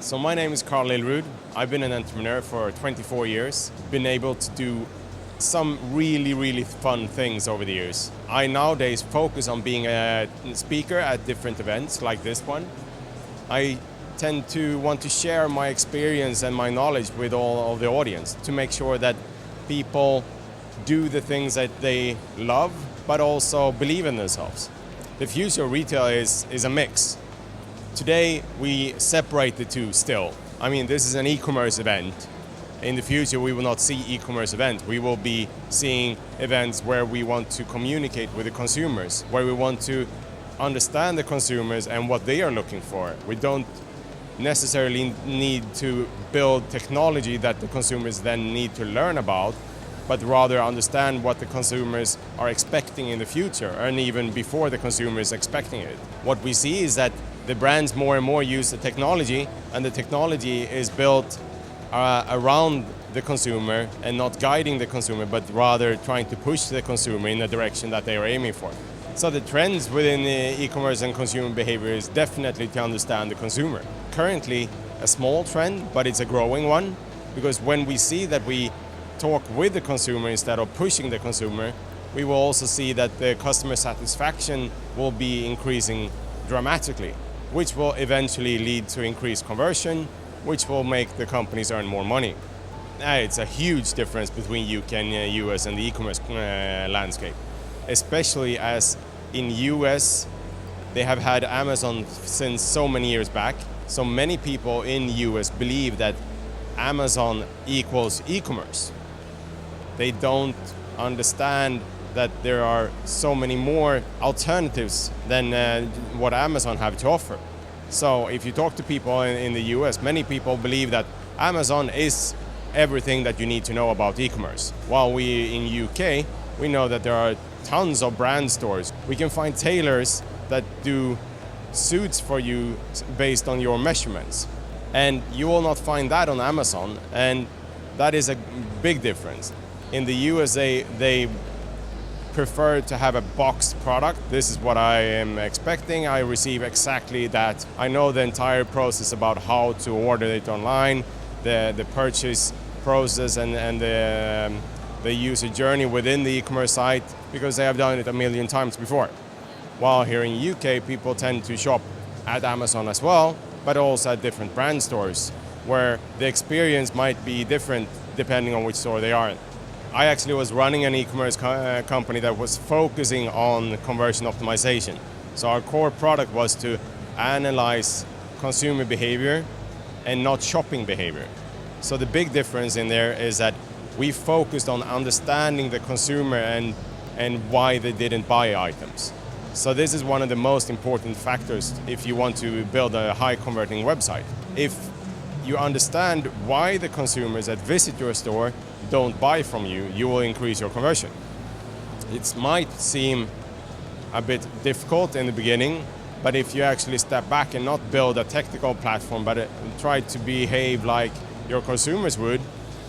So my name is Karl Lillrud. I've been an entrepreneur for 24 years. Been able to do some really fun things over the years. I nowadays focus on being a speaker at different events like this one. I tend to want to share my experience and my knowledge with all of the audience to make sure that people do the things that they love but also believe in themselves. The future of retail is a mix. Today we separate the two still. I mean, this is an e-commerce event. In the future we will not see e-commerce events. We will be seeing events where we want to communicate with the consumers, where we want to understand the consumers and what they are looking for. We don't necessarily need to build technology that the consumers then need to learn about, but rather understand what the consumers are expecting in the future and even before the consumer is expecting it. What we see is that the brands more and more use the technology, and the technology is built around the consumer and not guiding the consumer, but rather trying to push the consumer in the direction that they are aiming for. So the trends within the e-commerce and consumer behavior is definitely to understand the consumer. Currently a small trend, but it's a growing one, because when we see that we talk with the consumer instead of pushing the consumer, we will also see that the customer satisfaction will be increasing dramatically, which will eventually lead to increased conversion, which will make the companies earn more money. It's a huge difference between UK and US and the e-commerce landscape, especially as in US they have had Amazon since so many years back. So many people in US believe that Amazon equals e-commerce. They don't understand that there are so many more alternatives than what Amazon have to offer. So if you talk to people in the US, many people believe that Amazon is everything that you need to know about e-commerce. While we in UK, we know that there are tons of brand stores. We can find tailors that do suits for you based on your measurements. And you will not find that on Amazon, and that is a big difference. In the US, they prefer to have a boxed product. This is what I am expecting. I receive exactly that. I know the entire process about how to order it online, the purchase process and the user journey within the e-commerce site, because they have done it a million times before. While here in UK, people tend to shop at Amazon as well, but also at different brand stores, where the experience might be different depending on which store they are in. I actually was running an e-commerce company that was focusing on conversion optimization. So our core product was to analyze consumer behavior and not shopping behavior. So the big difference in there is that we focused on understanding the consumer and why they didn't buy items. So this is one of the most important factors if you want to build a high converting website. If you understand why the consumers that visit your store don't buy from you, you will increase your conversion. It might seem a bit difficult in the beginning, but if you actually step back and not build a technical platform, but try to behave like your consumers would,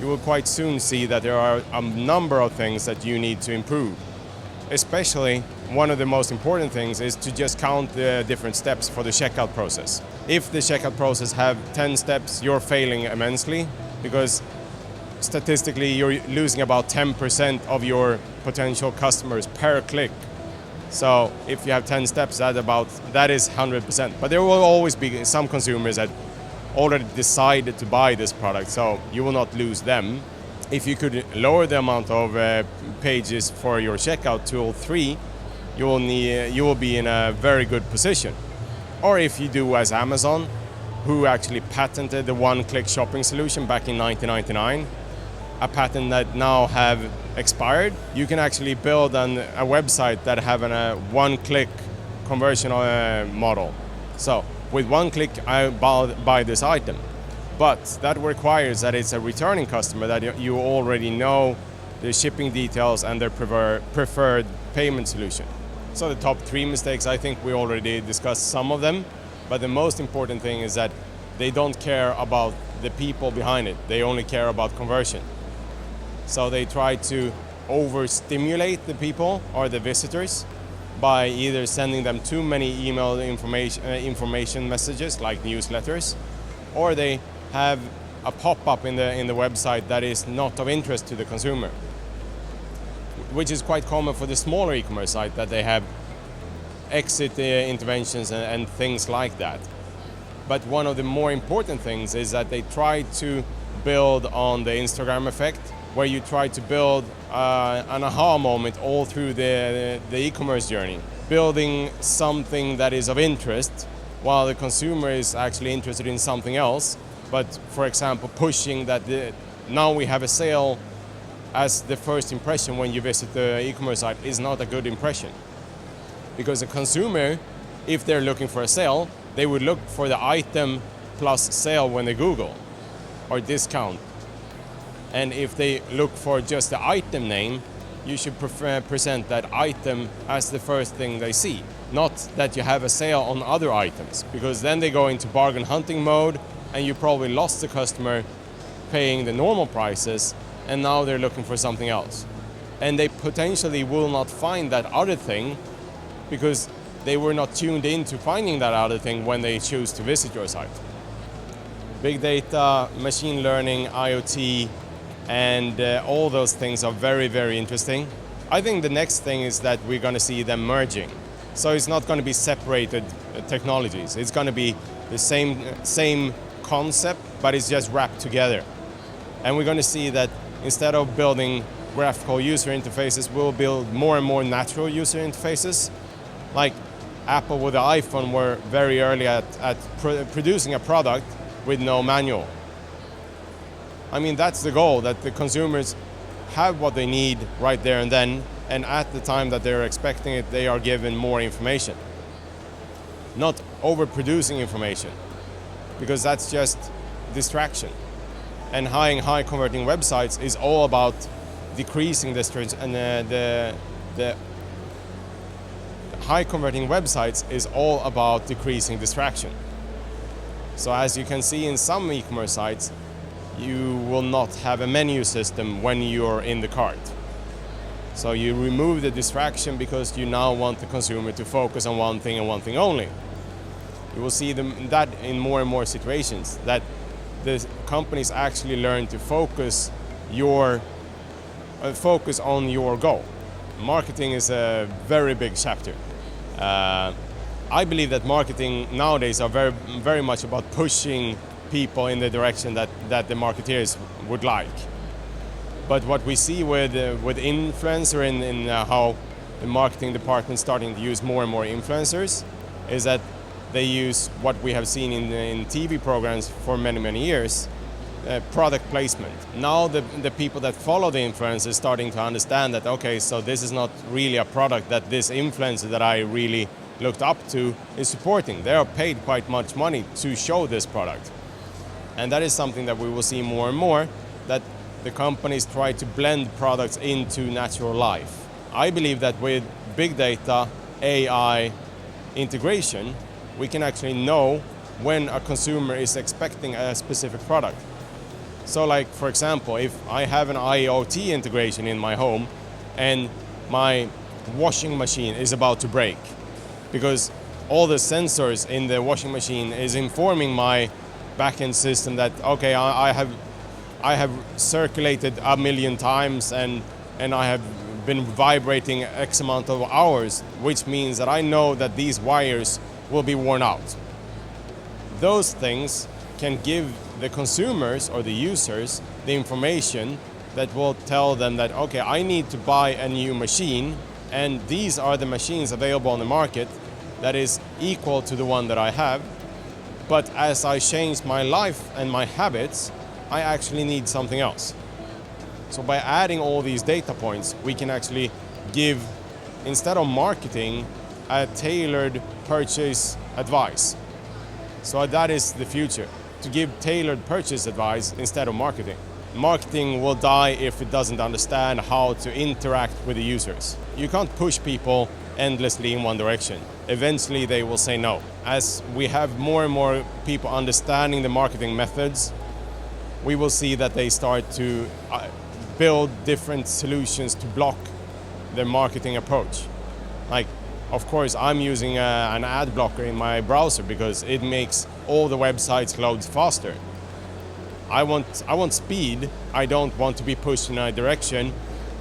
you will quite soon see that there are a number of things that you need to improve. Especially, one of the most important things is to just count the different steps for the checkout process. If the checkout process have 10 steps, you're failing immensely, because statistically you're losing about 10% of your potential customers per click. So if you have 10 steps, that is 100%. But there will always be some consumers that already decided to buy this product, so you will not lose them. If you could lower the amount of pages for your checkout to 3, you will be in a very good position. Or if you do as Amazon, who actually patented the one-click shopping solution back in 1999, a patent that now have expired, you can actually build a website that have a one-click conversion model. So with one click, I buy this item. But that requires that it's a returning customer, that you already know the shipping details and their preferred payment solution. So the top 3 mistakes, I think we already discussed some of them, but the most important thing is that they don't care about the people behind it. They only care about conversion. So they try to overstimulate the people or the visitors by either sending them too many email information messages like newsletters, or they have a pop-up in the website that is not of interest to the consumer, which is quite common for the smaller e-commerce site, that they have exit interventions and things like that. But one of the more important things is that they try to build on the Instagram effect, where you try to build an aha moment all through the e-commerce journey, building something that is of interest while the consumer is actually interested in something else. But for example, pushing that now we have a sale as the first impression when you visit the e-commerce site is not a good impression. Because the consumer, if they're looking for a sale, they would look for the item plus sale when they Google, or discount. And if they look for just the item name, you should present that item as the first thing they see, not that you have a sale on other items, because then they go into bargain hunting mode and you probably lost the customer paying the normal prices, and now they're looking for something else. And they potentially will not find that other thing because they were not tuned into finding that other thing when they choose to visit your site. Big data, machine learning, IoT, and all those things are very, very interesting. I think the next thing is that we're going to see them merging. So it's not going to be separated technologies. It's going to be the same concept, but it's just wrapped together. And we're going to see that instead of building graphical user interfaces, we'll build more and more natural user interfaces. Like Apple with the iPhone were very early at producing a product with no manual. I mean, that's the goal, that the consumers have what they need right there and then, and at the time that they're expecting it, they are given more information. Not overproducing information, because that's just distraction. And high converting websites is all about decreasing the high converting websites is all about decreasing distraction. So as you can see in some e-commerce sites, you will not have a menu system when you're in the cart. So you remove the distraction because you now want the consumer to focus on one thing and one thing only. You will see that in more and more situations, that the companies actually learn to focus on your goal. Marketing is a very big chapter. I believe that marketing nowadays are very, very much about pushing people in the direction that the marketeers would like. But what we see with influencer in how the marketing department is starting to use more and more influencers is that they use what we have seen in TV programs for many, many years, product placement. Now the people that follow the influencers are starting to understand that, okay, so this is not really a product that this influencer that I really looked up to is supporting. They are paid quite much money to show this product. And that is something that we will see more and more, that the companies try to blend products into natural life. I believe that with big data, AI integration, we can actually know when a consumer is expecting a specific product. So like, for example, if I have an IoT integration in my home and my washing machine is about to break, because all the sensors in the washing machine is informing my backend system that, okay, I have circulated 1 million times and I have been vibrating X amount of hours, which means that I know that these wires will be worn out. Those things can give the consumers or the users the information that will tell them that, okay, I need to buy a new machine, and these are the machines available on the market that is equal to the one that I have. But as I change my life and my habits, I actually need something else. So by adding all these data points, we can actually give, instead of marketing, a tailored purchase advice. So that is the future, to give tailored purchase advice instead of marketing. Marketing will die if it doesn't understand how to interact with the users. You can't push people endlessly in one direction. Eventually they will say no. As we have more and more people understanding the marketing methods, we will see that they start to build different solutions to block their marketing approach. Like Of course, I'm using an ad blocker in my browser because it makes all the websites load faster. I want speed. I don't want to be pushed in a direction.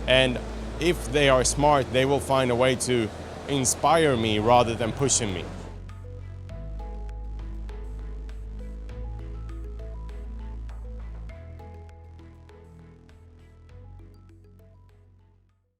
And if they are smart, they will find a way to inspire me rather than pushing me.